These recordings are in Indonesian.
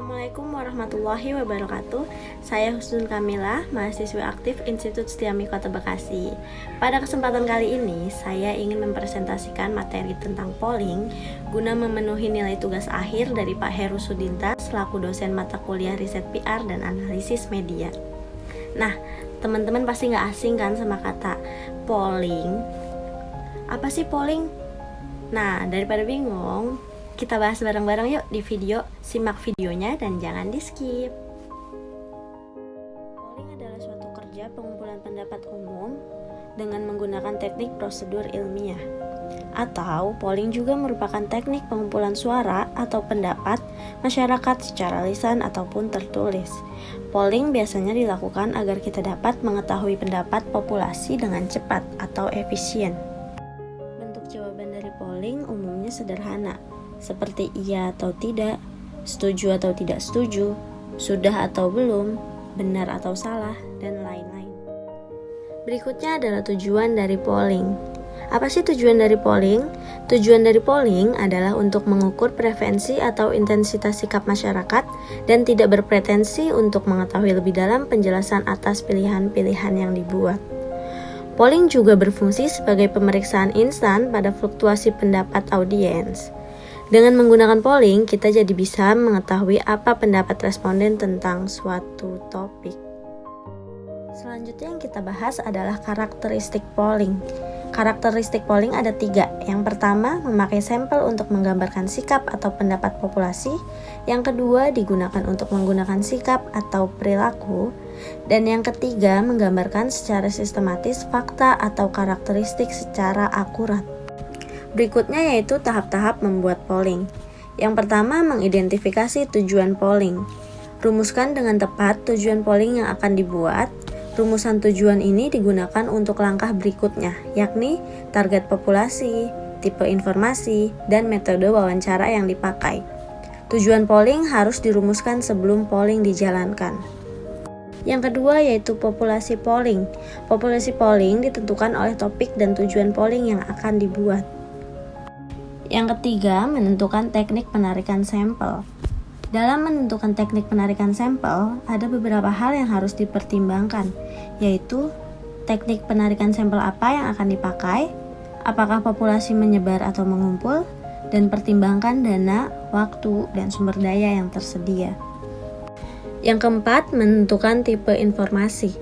Assalamualaikum warahmatullahi wabarakatuh. Saya Husnul Kamila, mahasiswa aktif Institut Setiami Kota Bekasi. Pada kesempatan kali ini, saya ingin mempresentasikan materi tentang polling guna memenuhi nilai tugas akhir dari Pak Heru Sudinta selaku dosen mata kuliah riset PR dan analisis media. Nah, teman-teman pasti nggak asing kan sama kata polling. Apa sih polling? Nah, daripada bingung, kita bahas bareng-bareng yuk di video. Simak videonya dan jangan di skip. Polling adalah suatu kerja pengumpulan pendapat umum dengan menggunakan teknik prosedur ilmiah. Atau polling juga merupakan teknik pengumpulan suara atau pendapat masyarakat secara lisan ataupun tertulis. Polling biasanya dilakukan agar kita dapat mengetahui pendapat populasi dengan cepat atau efisien. Bentuk jawaban dari polling umumnya sederhana, seperti iya atau tidak, setuju atau tidak setuju, sudah atau belum, benar atau salah, dan lain-lain. Berikutnya adalah tujuan dari polling. Apa sih tujuan dari polling? Tujuan dari polling adalah untuk mengukur preferensi atau intensitas sikap masyarakat dan tidak berpretensi untuk mengetahui lebih dalam penjelasan atas pilihan-pilihan yang dibuat. Polling juga berfungsi sebagai pemeriksaan instan pada fluktuasi pendapat audiens. Dengan menggunakan polling, kita jadi bisa mengetahui apa pendapat responden tentang suatu topik. Selanjutnya yang kita bahas adalah karakteristik polling. Karakteristik polling ada 3. Yang pertama, memakai sampel untuk menggambarkan sikap atau pendapat populasi. Yang kedua, digunakan untuk menggunakan sikap atau perilaku. Dan yang ketiga, menggambarkan secara sistematis fakta atau karakteristik secara akurat. Berikutnya yaitu tahap-tahap membuat polling. Yang pertama, mengidentifikasi tujuan polling. Rumuskan dengan tepat tujuan polling yang akan dibuat. Rumusan tujuan ini digunakan untuk langkah berikutnya, yakni target populasi, tipe informasi, dan metode wawancara yang dipakai. Tujuan polling harus dirumuskan sebelum polling dijalankan. Yang kedua yaitu populasi polling. Populasi polling ditentukan oleh topik dan tujuan polling yang akan dibuat. Yang ketiga, menentukan teknik penarikan sampel. Dalam menentukan teknik penarikan sampel, ada beberapa hal yang harus dipertimbangkan, yaitu teknik penarikan sampel apa yang akan dipakai, apakah populasi menyebar atau mengumpul, dan pertimbangkan dana, waktu, dan sumber daya yang tersedia. Yang keempat, menentukan tipe informasi.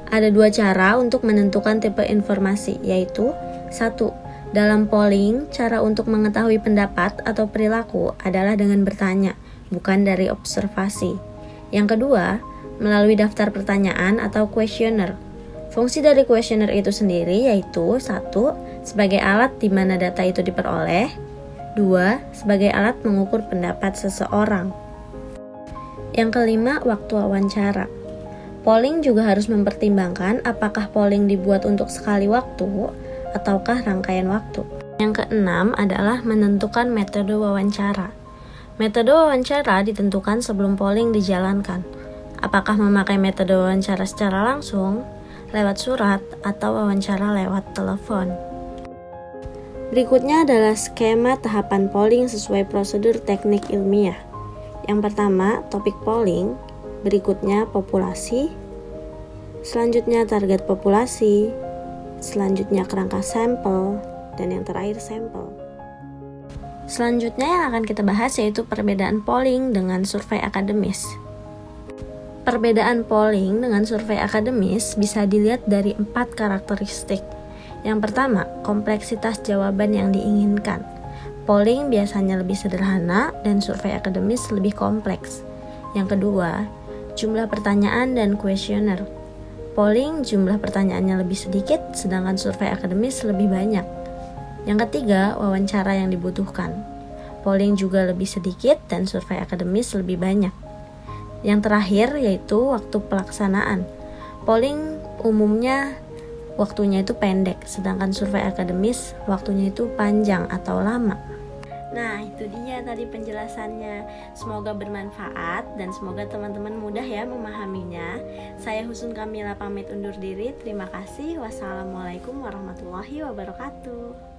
Ada 2 cara untuk menentukan tipe informasi, yaitu 1. Dalam polling, cara untuk mengetahui pendapat atau perilaku adalah dengan bertanya, bukan dari observasi. Yang kedua, melalui daftar pertanyaan atau kuesioner. Fungsi dari kuesioner itu sendiri yaitu 1. Sebagai alat di mana data itu diperoleh. 2. Sebagai alat mengukur pendapat seseorang. Yang kelima, waktu wawancara. Polling juga harus mempertimbangkan apakah polling dibuat untuk sekali waktu ataukah rangkaian waktu. Yang keenam adalah menentukan metode wawancara. Metode wawancara ditentukan sebelum polling dijalankan. Apakah memakai metode wawancara secara langsung, lewat surat, atau wawancara lewat telepon. Berikutnya adalah skema tahapan polling sesuai prosedur teknik ilmiah. Yang pertama, topik polling, berikutnya populasi, selanjutnya target populasi, selanjutnya kerangka sampel, dan yang terakhir sampel. Selanjutnya yang akan kita bahas yaitu perbedaan polling dengan survei akademis. Perbedaan polling dengan survei akademis bisa dilihat dari 4 karakteristik. Yang pertama, kompleksitas jawaban yang diinginkan. Polling biasanya lebih sederhana dan survei akademis lebih kompleks. Yang kedua, jumlah pertanyaan dan kuesioner. Polling jumlah pertanyaannya lebih sedikit, sedangkan survei akademis lebih banyak. Yang ketiga, wawancara yang dibutuhkan. Polling juga lebih sedikit dan survei akademis lebih banyak. Yang terakhir yaitu waktu pelaksanaan. Polling umumnya waktunya itu pendek, sedangkan survei akademis waktunya itu panjang atau lama. Nah, itu dia tadi penjelasannya. Semoga bermanfaat dan semoga teman-teman mudah ya memahaminya. Saya Husnul Kamila pamit undur diri. Terima kasih. Wassalamualaikum warahmatullahi wabarakatuh.